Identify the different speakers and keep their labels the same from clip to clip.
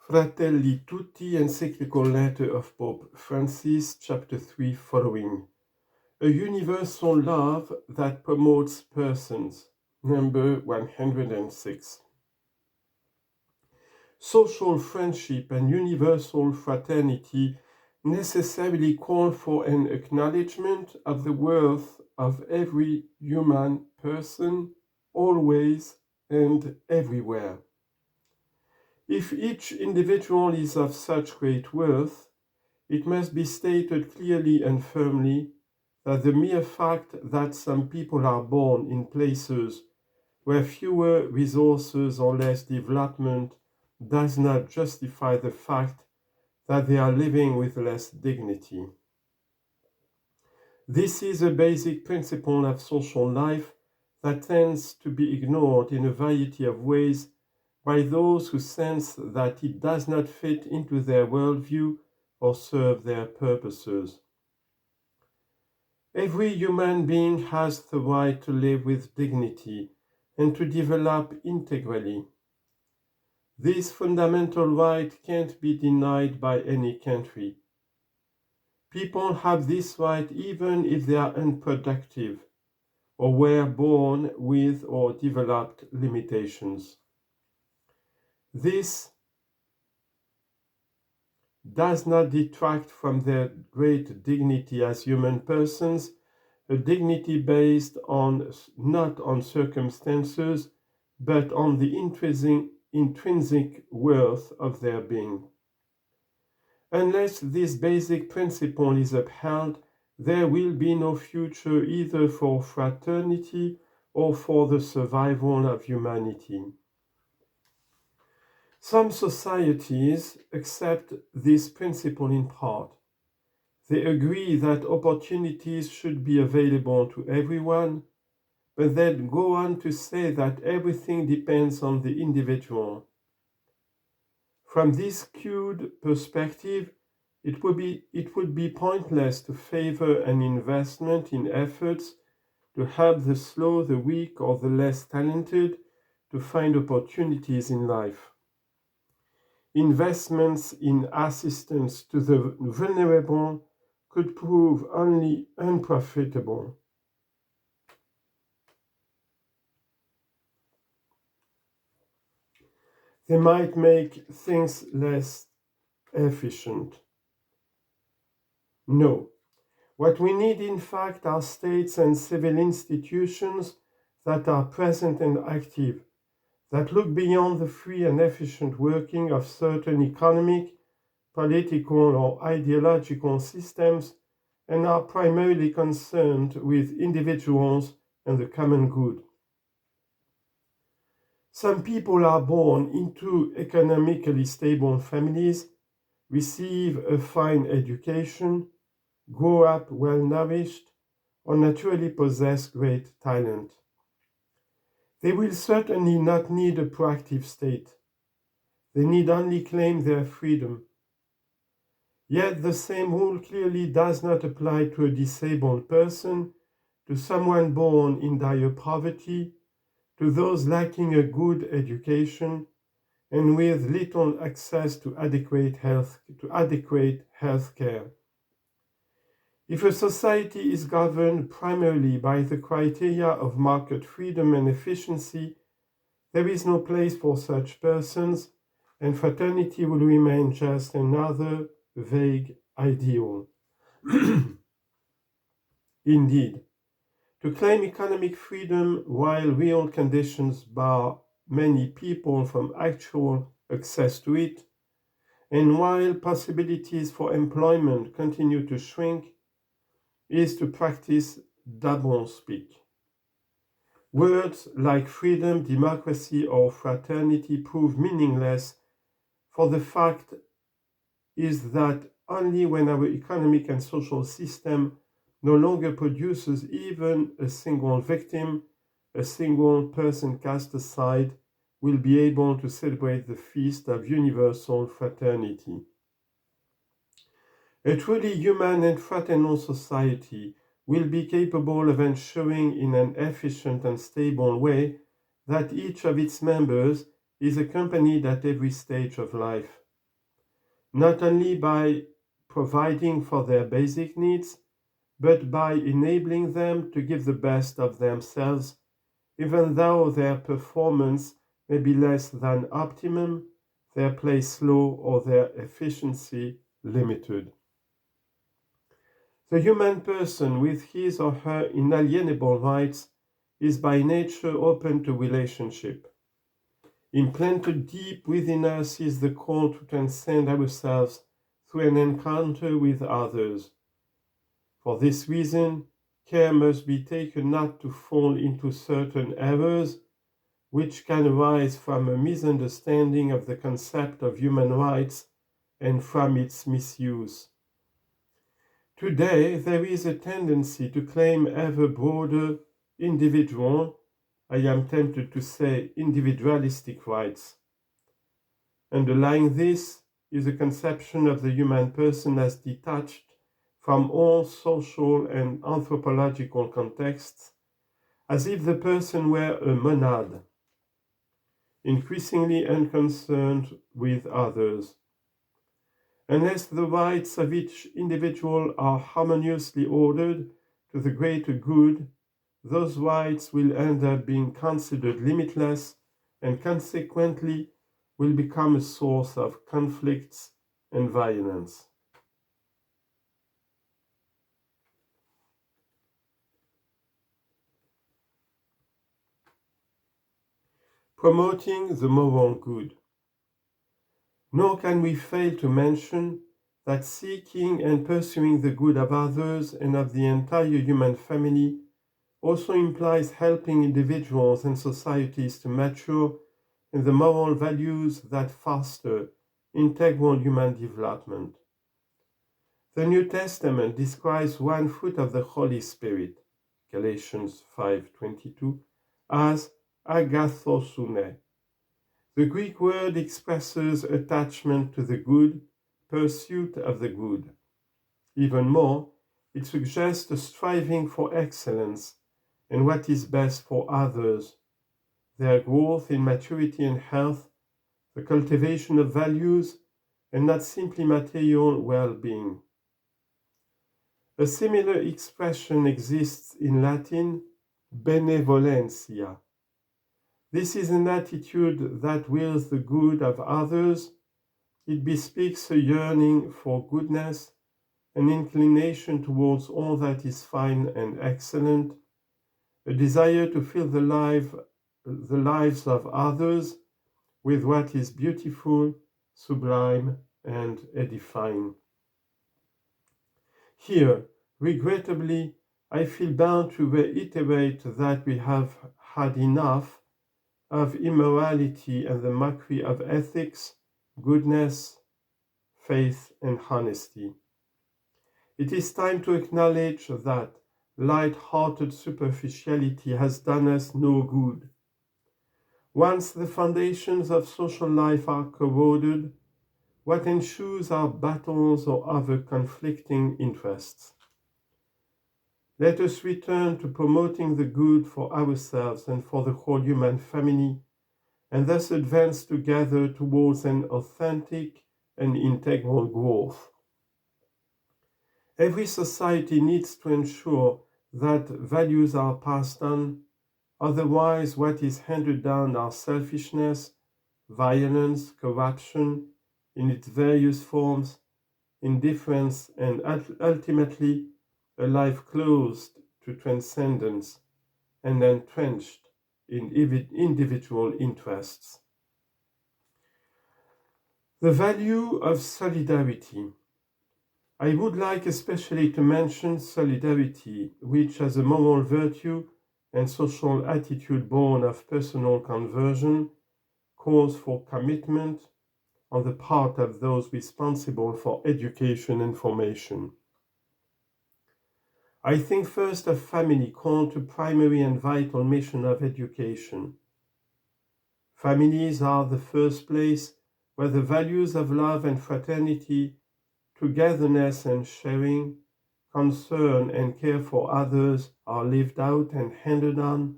Speaker 1: FRATELLI Tutti, Encyclical letter of Pope Francis, chapter 3 following. A universal love that promotes persons. Number 106. Social friendship and universal fraternity necessarily call for an acknowledgement of the worth of every human person, always and everywhere. If each individual is of such great worth, it must be stated clearly and firmly that the mere fact that some people are born in places where fewer resources or less development does not justify the fact that they are living with less dignity. This is a basic principle of social life that tends to be ignored in a variety of ways by those who sense that it does not fit into their worldview or serve their purposes. Every human being has the right to live with dignity and to develop integrally. This fundamental right can't be denied by any country. People have this right even if they are unproductive or were born with or developed limitations. This does not detract from their great dignity as human persons, a dignity based not on circumstances, but on the intrinsic worth of their being. Unless this basic principle is upheld, there will be no future either for fraternity or for the survival of humanity. Some societies accept this principle in part. They agree that opportunities should be available to everyone, but then go on to say that everything depends on the individual. From this skewed perspective, it would be pointless to favor an investment in efforts to help the slow, the weak, or the less talented to find opportunities in life. Investments in assistance to the vulnerable could prove only unprofitable. They might make things less efficient. No. What we need, in fact, are states and civil institutions that are present and active, that look beyond the free and efficient working of certain economic, political, or ideological systems and are primarily concerned with individuals and the common good. Some people are born into economically stable families, receive a fine education, grow up well nourished, or naturally possess great talent. They will certainly not need a proactive state. They need only claim their freedom. Yet the same rule clearly does not apply to a disabled person, to someone born in dire poverty, to those lacking a good education, and with little access to adequate health care. If a society is governed primarily by the criteria of market freedom and efficiency, there is no place for such persons, and fraternity will remain just another vague ideal. Indeed, to claim economic freedom while real conditions bar many people from actual access to it, and while possibilities for employment continue to shrink, is to practice doublespeak. Words like freedom, democracy, or fraternity prove meaningless, for the fact is that only when our economic and social system no longer produces even a single victim, a single person cast aside, will be able to celebrate the feast of universal fraternity. A truly human and fraternal society will be capable of ensuring in an efficient and stable way that each of its members is accompanied at every stage of life. not only by providing for their basic needs, but by enabling them to give the best of themselves, even though their performance may be less than optimum, their play slow, or their efficiency limited. The human person, with his or her inalienable rights, is by nature open to relationship. Implanted deep within us is the call to transcend ourselves through an encounter with others. For this reason, care must be taken not to fall into certain errors which can arise from a misunderstanding of the concept of human rights and from its misuse. Today, there is a tendency to claim ever broader individual, I am tempted to say individualistic rights. Underlying this is a conception of the human person as detached from all social and anthropological contexts, as if the person were a monad, increasingly unconcerned with others. Unless the rights of each individual are harmoniously ordered to the greater good, those rights will end up being considered limitless and consequently will become a source of conflicts and violence. Promoting the moral good. Nor can we fail to mention that seeking and pursuing the good of others and of the entire human family also implies helping individuals and societies to mature in the moral values that foster integral human development. The New Testament describes one fruit of the Holy Spirit, Galatians 5:22, as agathosune. The Greek word expresses attachment to the good, pursuit of the good. Even more, it suggests a striving for excellence and what is best for others, their growth in maturity and health, the cultivation of values, and not simply material well-being. A similar expression exists in Latin, benevolentia. This is an attitude that wills the good of others. It bespeaks a yearning for goodness, an inclination towards all that is fine and excellent, a desire to fill the lives of others with what is beautiful, sublime, and edifying. Here, regrettably, I feel bound to reiterate that we have had enough of immorality and the mockery of ethics, goodness, faith, and honesty. It is time to acknowledge that light-hearted superficiality has done us no good. Once the foundations of social life are corroded, what ensues are battles or other conflicting interests. Let us return to promoting the good for ourselves and for the whole human family, and thus advance together towards an authentic and integral growth. Every society needs to ensure that values are passed on, otherwise what is handed down are selfishness, violence, corruption in its various forms, indifference, and ultimately a life closed to transcendence and entrenched in individual interests. The value of solidarity. I would like especially to mention solidarity, which as a moral virtue and social attitude born of personal conversion, calls for commitment on the part of those responsible for education and formation. I think first of family called to primary and vital mission of education. Families are the first place where the values of love and fraternity, togetherness and sharing, concern and care for others are lived out and handed on.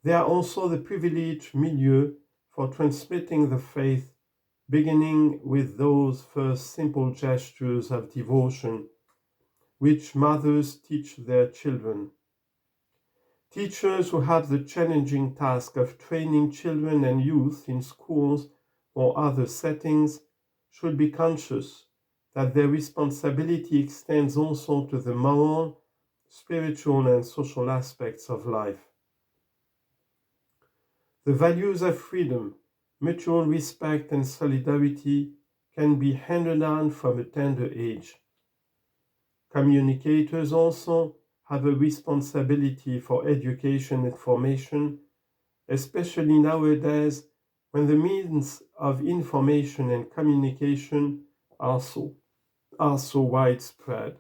Speaker 1: They are also the privileged milieu for transmitting the faith beginning with those first simple gestures of devotion which mothers teach their children. Teachers who have the challenging task of training children and youth in schools or other settings should be conscious that their responsibility extends also to the moral, spiritual, and social aspects of life. The values of freedom, mutual respect, and solidarity can be handed on from a tender age. Communicators also have a responsibility for education and formation, especially nowadays when the means of information and communication are so widespread.